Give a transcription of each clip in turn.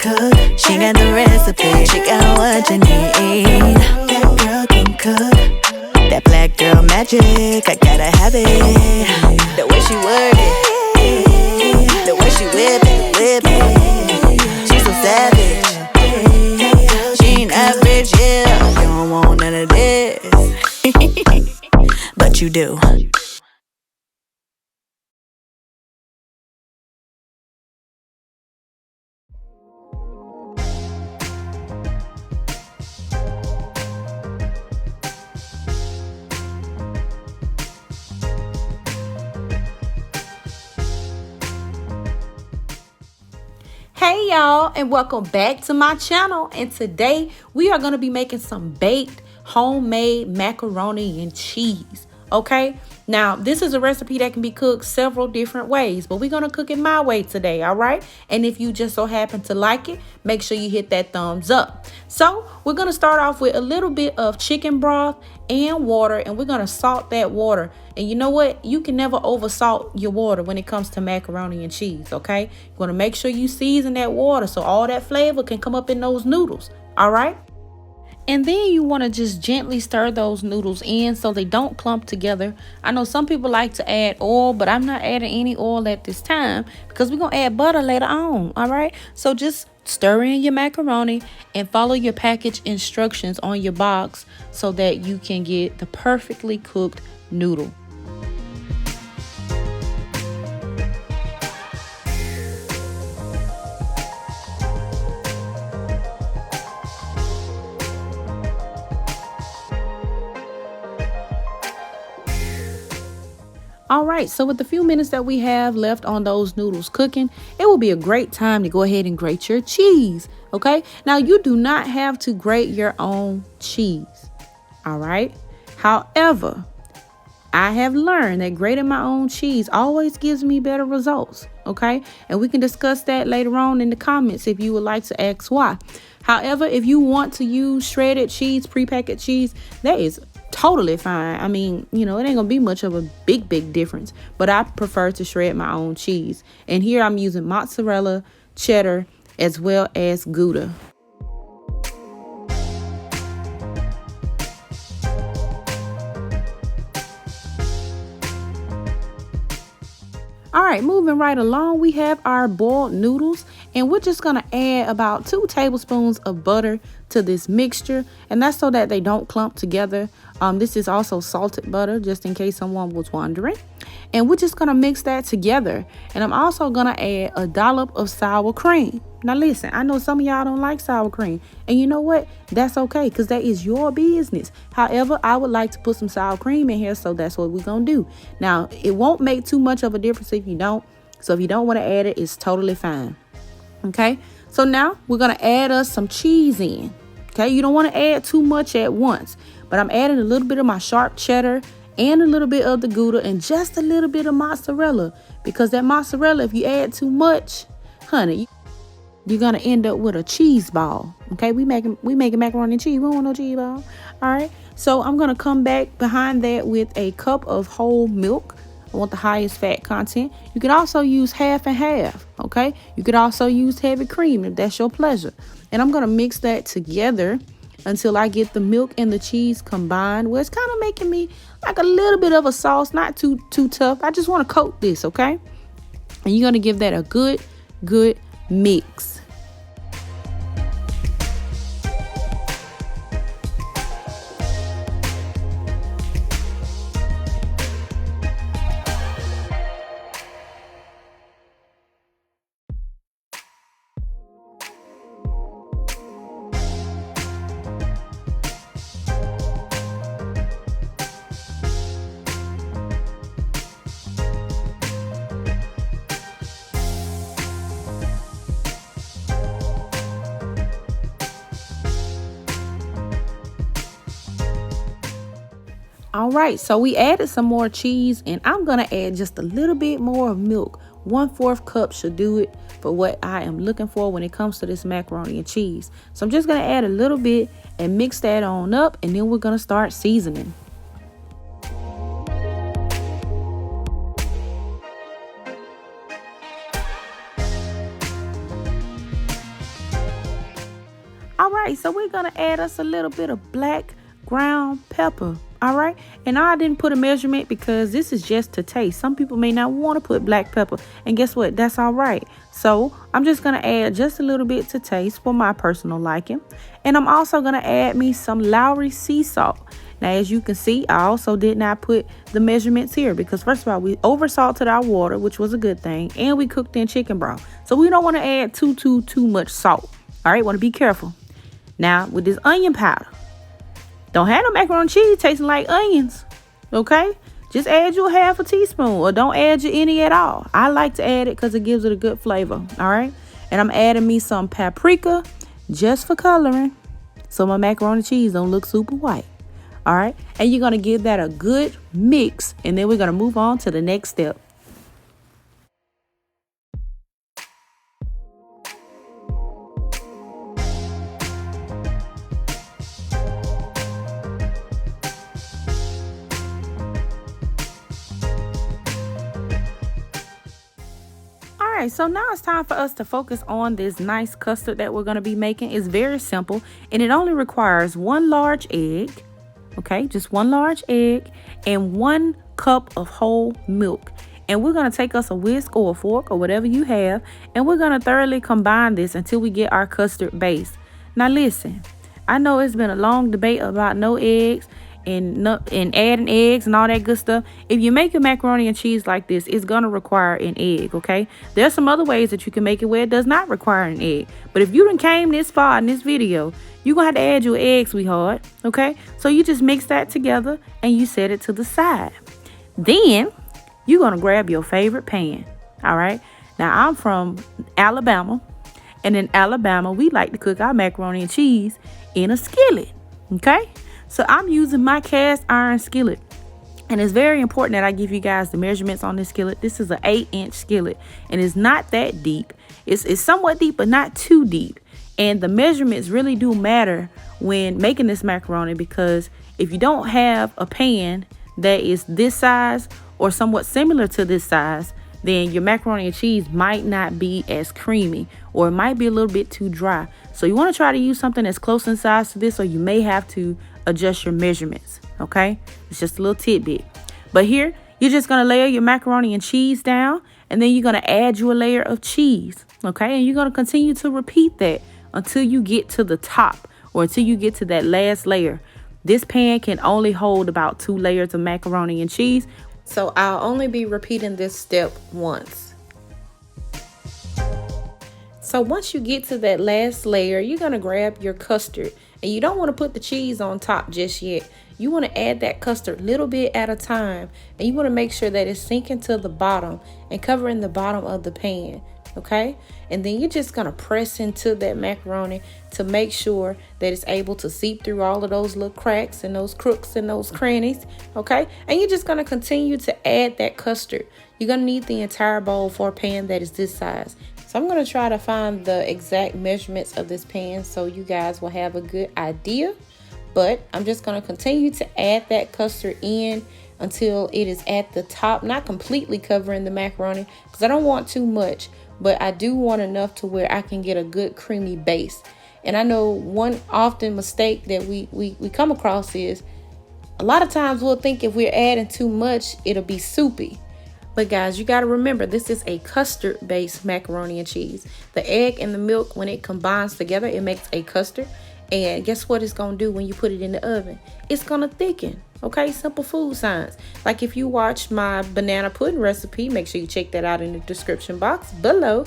cook. She got the recipe. She got what you need. That girl can cook. That black girl magic, I gotta have it. The way she work it, the way she whip it. She's so savage. She ain't average, yeah. You don't want none of this, but you do. Hey y'all, and welcome back to my channel. And today we are going to be making some baked homemade macaroni and cheese. Okay, now this is a recipe that can be cooked several different ways, but we're going to cook it my way today. All right, and if you just so happen to like it, make sure you hit that thumbs up. So we're going to start off with a little bit of chicken broth and water, and we're going to salt that water. And you know what? You can never over salt your water when it comes to macaroni and cheese. Okay, you're going to make sure you season that water so all that flavor can come up in those noodles. All right. And then you want to just gently stir those noodles in so they don't clump together. I know some people like to add oil, but I'm not adding any oil at this time because we're going to add butter later on. All right. So just stir in your macaroni and follow your package instructions on your box so that you can get the perfectly cooked noodle. All right, so with the few minutes that we have left on those noodles cooking, it will be a great time to go ahead and grate your cheese. Okay, now you do not have to grate your own cheese. All right, however, I have learned that grating my own cheese always gives me better results. Okay, and we can discuss that later on in the comments if you would like to ask why. However, if you want to use shredded cheese, prepackaged cheese, that is totally fine. I mean, you know, it ain't gonna be much of a big difference, but I prefer to shred my own cheese. And here I'm using mozzarella, cheddar, as well as Gouda. All right, moving right along, we have our boiled noodles, and we're just gonna add about 2 tablespoons of butter to this mixture, and that's so that they don't clump together. This is also salted butter, just in case someone was wondering. And we're just gonna mix that together. And I'm also gonna add a dollop of sour cream. Now listen, I know some of y'all don't like sour cream, and you know what? That's okay, because that is your business. However, I would like to put some sour cream in here, so that's what we're gonna do. Now, it won't make too much of a difference if you don't. So if you don't want to add it, it's totally fine. Okay, so now we're gonna add us some cheese in. Okay, you don't want to add too much at once, but I'm adding a little bit of my sharp cheddar and a little bit of the Gouda and just a little bit of mozzarella, because that mozzarella, if you add too much, honey, you're gonna end up with a cheese ball. Okay, we making macaroni and cheese. We don't want no cheese ball. All right, so I'm gonna come back behind that with a cup of whole milk. I want the highest fat content. You can also use half and half. Okay, you could also use heavy cream if that's your pleasure. And I'm gonna mix that together until I get the milk and the cheese combined, where it's kind of making me like a little bit of a sauce, not too tough. I just want to coat this. Okay, and you're gonna give that a good mix. All right, so we added some more cheese, and I'm gonna add just a little bit more of milk. 1/4 cup should do it for what I am looking for when it comes to this macaroni and cheese. So I'm just gonna add a little bit and mix that on up, and then we're gonna start seasoning. right, so we're gonna add us a little bit of black ground pepper. All right, and I didn't put a measurement because this is just to taste. Some people may not want to put black pepper, and guess what? That's all right. So I'm just gonna add just a little bit to taste for my personal liking, and I'm also gonna add me some Lowry sea salt. Now, as you can see, I also did not put the measurements here because first of all, we over salted our water, which was a good thing, and we cooked in chicken broth, so we don't want to add too much salt. All right, want to be careful. Now with this onion powder. Don't have no macaroni and cheese tasting like onions, okay? Just add you a half a teaspoon or don't add you any at all. I like to add it because it gives it a good flavor, all right? And I'm adding me some paprika just for coloring so my macaroni and cheese don't look super white, all right? And you're going to give that a good mix, and then we're going to move on to the next step. So now it's time for us to focus on this nice custard that we're going to be making. It's very simple, and it only requires 1 large egg, okay, just 1 large egg and 1 cup of whole milk. And we're going to take us a whisk or a fork or whatever you have, and we're going to thoroughly combine this until we get our custard base. Now listen, I know it's been a long debate about no eggs and adding eggs and all that good stuff. If you make a macaroni and cheese like this, it's gonna require an egg, okay? There's some other ways that you can make it where it does not require an egg, but if you done came this far in this video, you're gonna have to add your egg, sweetheart, okay? So you just mix that together and you set it to the side. Then you're gonna grab your favorite pan. All right, now I'm from Alabama, and in Alabama we like to cook our macaroni and cheese in a skillet, okay? So I'm using my cast iron skillet, and it's very important that I give you guys the measurements on this skillet. This is an 8-inch skillet, and it's not that deep. It's somewhat deep, but not too deep. And the measurements really do matter when making this macaroni, because if you don't have a pan that is this size or somewhat similar to this size, then your macaroni and cheese might not be as creamy, or it might be a little bit too dry. So you want to try to use something that's close in size to this, or you may have to adjust your measurements, okay? It's just a little tidbit. But here, you're just going to layer your macaroni and cheese down, and then you're going to add you a layer of cheese, okay? And you're going to continue to repeat that until you get to the top, or until you get to that last layer. This pan can only hold about 2 layers of macaroni and cheese, so I'll only be repeating this step once. So once you get to that last layer, you're going to grab your custard. And you don't want to put the cheese on top just yet. You want to add that custard little bit at a time. And you want to make sure that it's sinking to the bottom and covering the bottom of the pan. Okay? And then you're just going to press into that macaroni to make sure that it's able to seep through all of those little cracks and those crooks and those crannies. Okay? And you're just going to continue to add that custard. You're going to need the entire bowl for a pan that is this size. So I'm going to try to find the exact measurements of this pan so you guys will have a good idea. But I'm just going to continue to add that custard in until it is at the top, not completely covering the macaroni because I don't want too much, but I do want enough to where I can get a good creamy base. And I know one often mistake that we come across is a lot of times we'll think if we're adding too much, it'll be soupy. But guys, you got to remember, this is a custard-based macaroni and cheese. The egg and the milk, when it combines together, it makes a custard. And guess what it's going to do when you put it in the oven? It's going to thicken. Okay, simple food science. Like if you watch my banana pudding recipe, make sure you check that out in the description box below.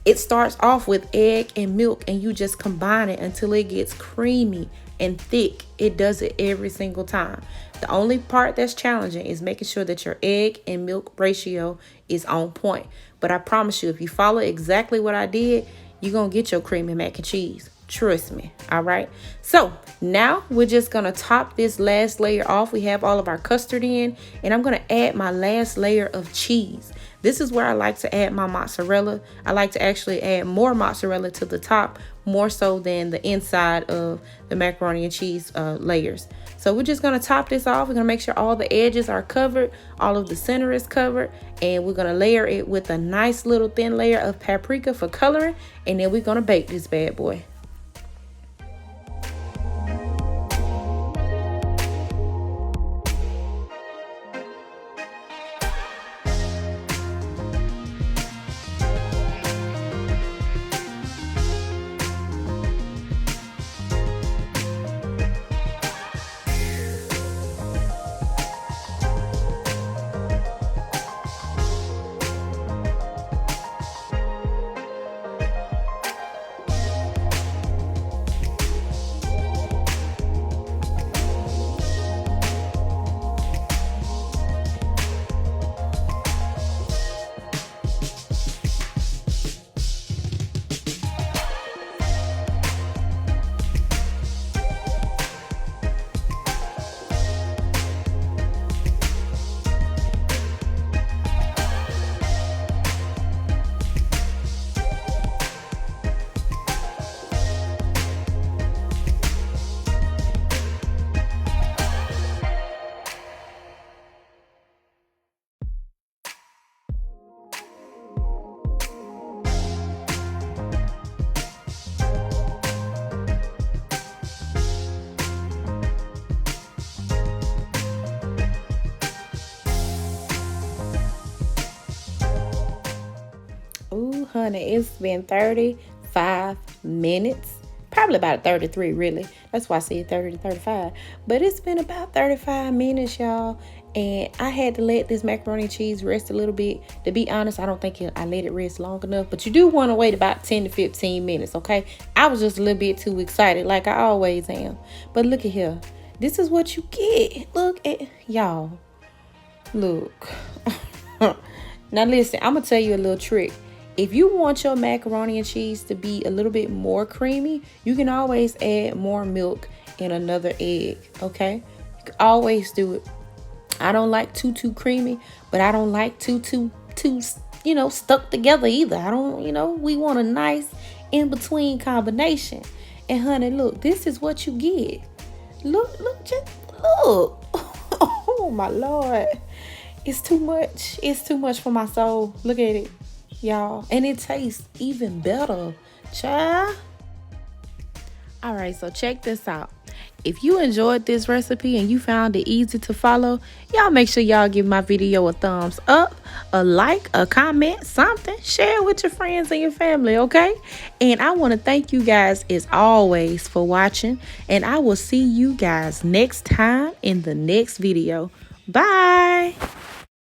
It starts off with egg and milk, and you just combine it until it gets creamy and thick. It does it every single time. The only part that's challenging is making sure that your egg and milk ratio is on point. But I promise you, if you follow exactly what I did, you're going to get your creamy mac and cheese. Trust me. All right. So now we're just going to top this last layer off. We have all of our custard in, and I'm going to add my last layer of cheese. This is where I like to add my mozzarella. I like to actually add more mozzarella to the top, more so than the inside of the macaroni and cheese layers. So we're just going to top this off. We're going to make sure all the edges are covered, all of the center is covered, and we're going to layer it with a nice little thin layer of paprika for coloring, and then we're going to bake this bad boy. Ooh, honey, it's been 35 minutes. Probably about 33, really. That's why I said 30 to 35. But it's been about 35 minutes, y'all. And I had to let this macaroni and cheese rest a little bit. To be honest, I don't think I let it rest long enough. But you do want to wait about 10 to 15 minutes, okay? I was just a little bit too excited, like I always am. But look at here. This is what you get. Look at, y'all. Look. Now listen, I'm going to tell you a little trick. If you want your macaroni and cheese to be a little bit more creamy, you can always add more milk and another egg, okay? You can always do it. I don't like too creamy, but I don't like too stuck together either. I don't, we want a nice in-between combination. And honey, look, this is what you get. Look, just look. Oh my Lord. It's too much. It's too much for my soul. Look at it, y'all. And it tastes even better, child. All right, so check this out. If you enjoyed this recipe and you found it easy to follow, y'all make sure y'all give my video a thumbs up, a like, a comment, something. Share it with your friends and your family, okay? And I want to thank you guys as always for watching. And I will see you guys next time in the next video. Bye.